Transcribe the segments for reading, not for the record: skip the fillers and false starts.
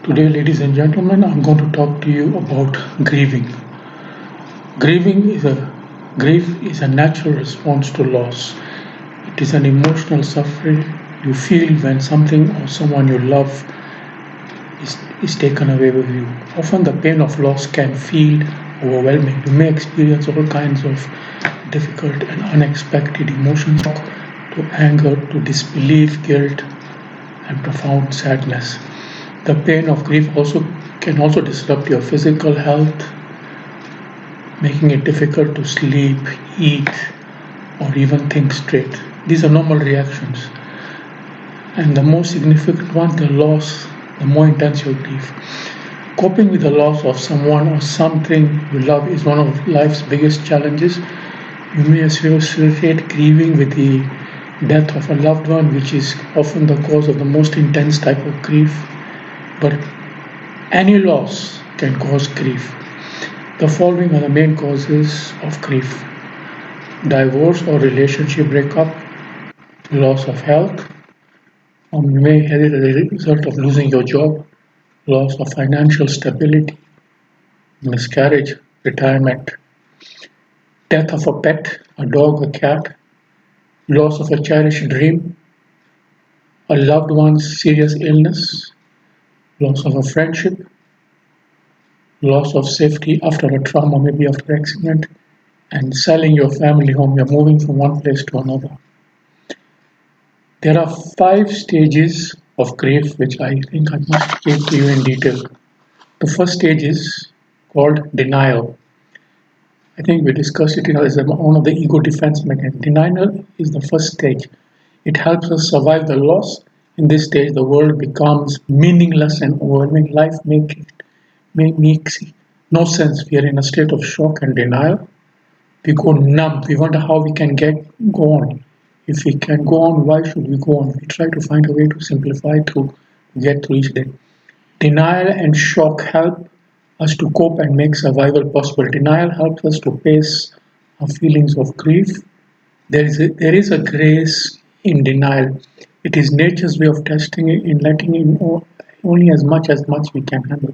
Today, ladies and gentlemen, I'm going to talk to you about grieving. Grieving is a Grief is a natural response to loss. It is an emotional suffering you feel when something or someone you love is taken away with you. Often the pain of loss can feel overwhelming. You may experience all kinds of difficult and unexpected emotions, to anger, to disbelief, guilt, and profound sadness. The pain of grief can also disrupt your physical health, making it difficult to sleep, eat, or even think straight. These are normal reactions. And the most significant one, the loss, the more intense your grief. Coping with the loss of someone or something you love is one of life's biggest challenges. You may associate grieving with the death of a loved one, which is often the cause of the most intense type of grief. But any loss can cause grief. The following are the main causes of grief: divorce or relationship breakup, loss of health, or you may have it as a result of losing your job, loss of financial stability, miscarriage, retirement, death of a pet, a dog, a cat, loss of a cherished dream, a loved one's serious illness, loss of a friendship, loss of safety after a trauma, maybe after accident, and selling your family home. You're moving from one place to another. There are 5 stages of grief which I think I must give to you in detail. The first stage is called denial. I think we discussed it as one of the ego defense mechanisms. Denial is the first stage. It helps us survive the loss. In this stage, the world becomes meaningless and overwhelming. Life makes no sense. We are in a state of shock and denial. We go numb. We wonder how we can go on. If we can go on, why should we go on? We try to find a way to simplify to get through each day. Denial and shock help us to cope and make survival possible. Denial helps us to face our feelings of grief. There is a grace in denial. It is nature's way of testing it in letting in only as much we can handle.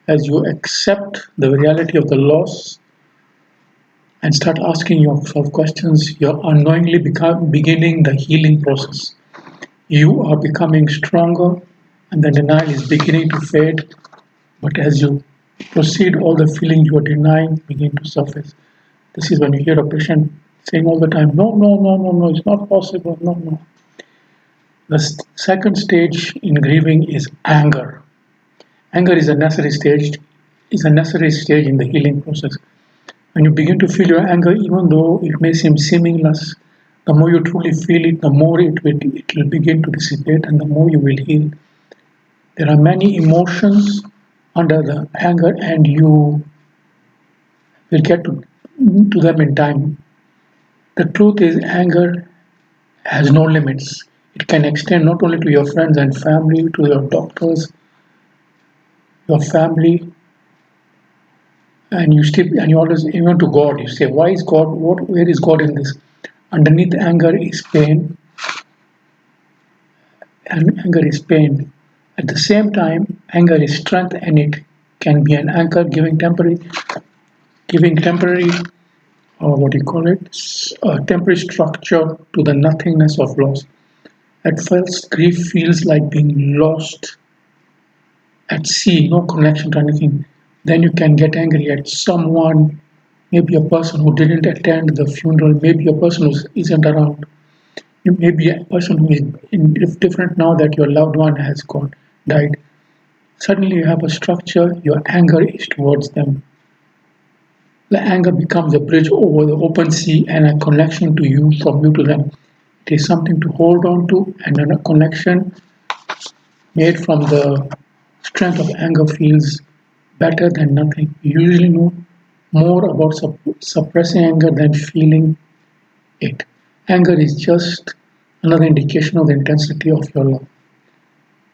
As you accept the reality of the loss and start asking yourself questions, you're unknowingly beginning the healing process. You are becoming stronger, and the denial is beginning to fade. But as you proceed, all the feelings you are denying begin to surface. This is when you hear a patient saying all the time, no, no, no, no, no, it's not possible, no, no. The second stage in grieving is anger. Anger is a necessary stage in the healing process. When you begin to feel your anger, even though it may seem seamless, the more you truly feel it, the more it will begin to dissipate, and the more you will heal. There are many emotions under the anger, and you will get to them in time. The truth is, anger has no limits. It can extend not only to your friends and family, to your doctors, your family, and you always even to God. You say, why is God? Where is God in this? Underneath anger is pain, and anger is pain. At the same time, anger is strength, and it can be an anchor, giving temporary, or what do you call it, temporary structure to the nothingness of loss. At first, grief feels like being lost at sea, no connection to anything. Then you can get angry at someone, maybe a person who didn't attend the funeral, maybe a person who isn't around, maybe a person who is different now that your loved one has died. Suddenly you have a structure, your anger is towards them. The anger becomes a bridge over the open sea and a connection to you, from you to them. It is something to hold on to, and then a connection made from the strength of anger feels better than nothing. You usually know more about suppressing anger than feeling it. Anger is just another indication of the intensity of your love.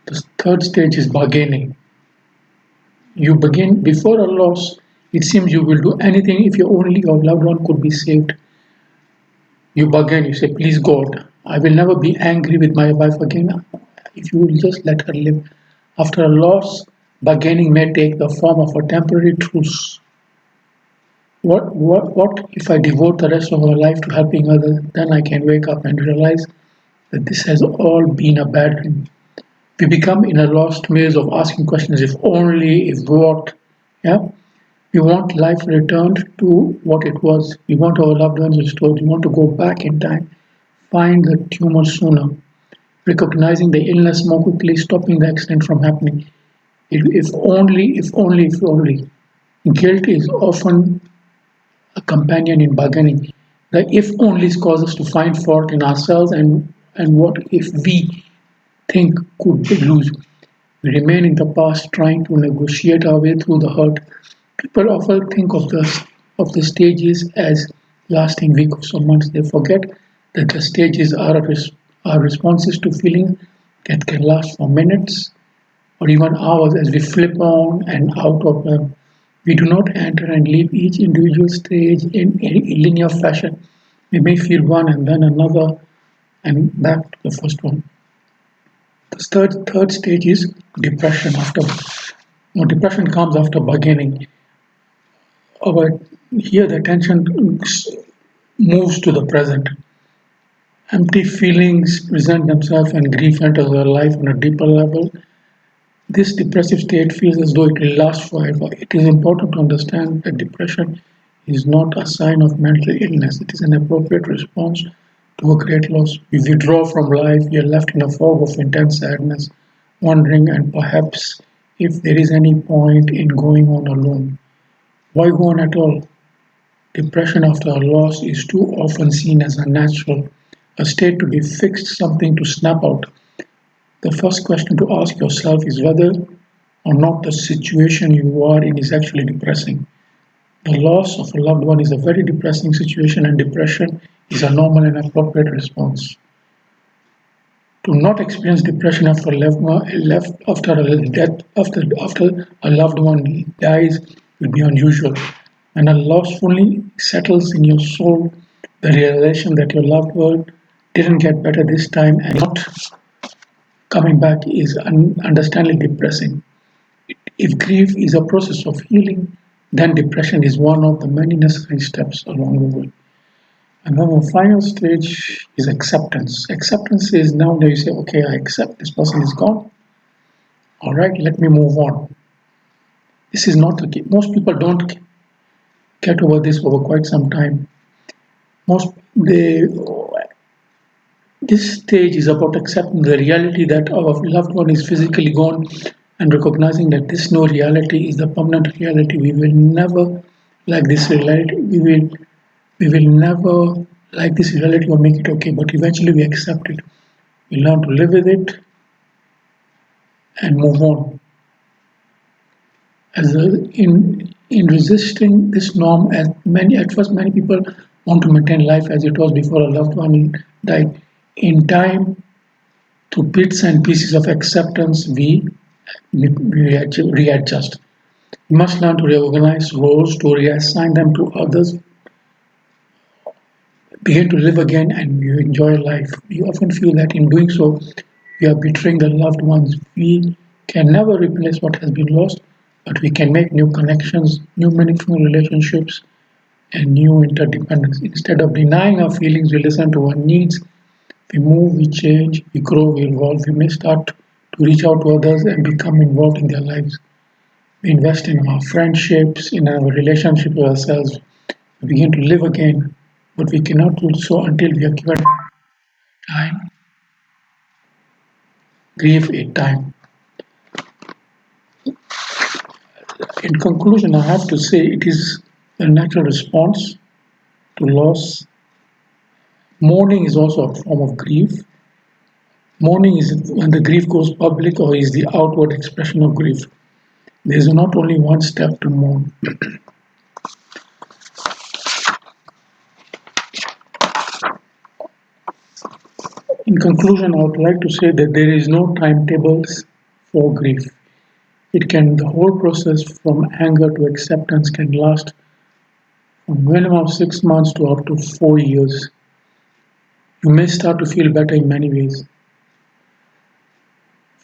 The third stage is bargaining. You begin before a loss. It seems you will do anything if your loved one could be saved. You bargain. You say, "Please God, I will never be angry with my wife again if you will just let her live." After a loss, Bargaining may take the form of a temporary truce. What if I devote the rest of my life to helping others? Then I can wake up and realize that this has all been a bad dream. We become in a lost maze of asking questions if only, if what. Yeah? We want life returned to what it was. We want our loved ones restored. We want to go back in time, find the tumor sooner, recognizing the illness more quickly, stopping the accident from happening. If only, if only, if only. Guilt is often a companion in bargaining. The if onlys cause us to find fault in ourselves and what if we think could lose. We remain in the past trying to negotiate our way through the hurt. People often think of the stages as lasting weeks or months. They forget that the stages are responses to feelings that can last for minutes or even hours as we flip on and out of them. We do not enter and leave each individual stage in a linear fashion. We may feel one and then another and back to the first one. The third stage is depression. Depression comes after bargaining. Our here the attention moves to the present. Empty feelings present themselves and grief enters our life on a deeper level. This depressive state feels as though it will last forever. It is important to understand that depression is not a sign of mental illness. It is an appropriate response to a great loss. We withdraw from life, we are left in a fog of intense sadness, wondering and perhaps if there is any point in going on alone. Why go on at all? Depression after a loss is too often seen as unnatural, a state to be fixed, something to snap out. The first question to ask yourself is whether or not the situation you are in is actually depressing. The loss of a loved one is a very depressing situation, and depression is a normal and appropriate response. To not experience depression after after a loved one dies will be unusual. When a loss fully settles in your soul, the realization that your loved one didn't get better this time and not coming back is understandably depressing. If grief is a process of healing, then depression is one of the many necessary steps along the way. And then the final stage is acceptance. Acceptance is now that you say, okay, I accept this person is gone. All right, let me move on. This is not the case. Most people don't get over this over quite some time. Most they This stage is about accepting the reality that our loved one is physically gone and recognizing that this no reality is the permanent reality. We will never like this reality. We will never like this reality or make it okay, but eventually we accept it. We learn to live with it and move on. In resisting this norm, as many at first many people want to maintain life as it was before a loved one died. In time, through bits and pieces of acceptance, we readjust. We must learn to reorganize roles, to reassign them to others, begin to live again, and we enjoy life. We often feel that in doing so, we are betraying the loved ones. We can never replace what has been lost, but we can make new connections, new meaningful relationships, and new interdependence. Instead of denying our feelings, we listen to our needs. We move, we change, we grow, we evolve. We may start to reach out to others and become involved in their lives. We invest in our friendships, in our relationship with ourselves. We begin to live again, but we cannot do so until we have given time, grief a time. In conclusion, I have to say it is a natural response to loss. Mourning is also a form of grief. Mourning is when the grief goes public or is the outward expression of grief. There is not only one step to mourn. In conclusion, I would like to say that there is no timetables for grief. The whole process from anger to acceptance can last from minimum 6 months to up to 4 years. You may start to feel better in many ways.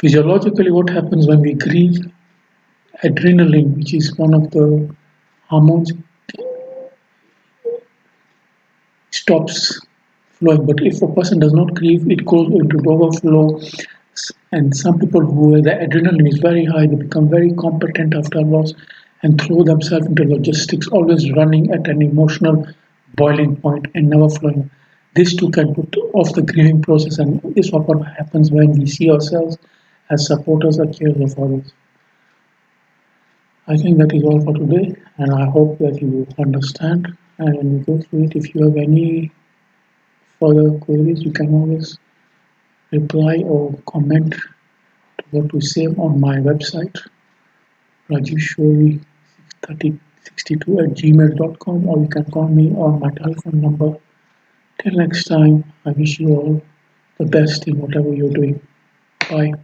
Physiologically, what happens when we grieve? adrenaline, which is one of the hormones, stops flowing. But if a person does not grieve, it goes into overflow. And some people who the adrenaline is very high, they become very competent after loss and throw themselves into logistics, always running at an emotional boiling point and never flowing. This too can put off the grieving process, and this is what happens when we see ourselves as supporters or carers of others. I think that is all for today, and I hope that you understand and go through it. If you have any further queries, you can always reply or comment to what we say on my website, rajeshwari3062 at gmail.com, or you can call me on my telephone number. Till next time, I wish you all the best in whatever you're doing. Bye.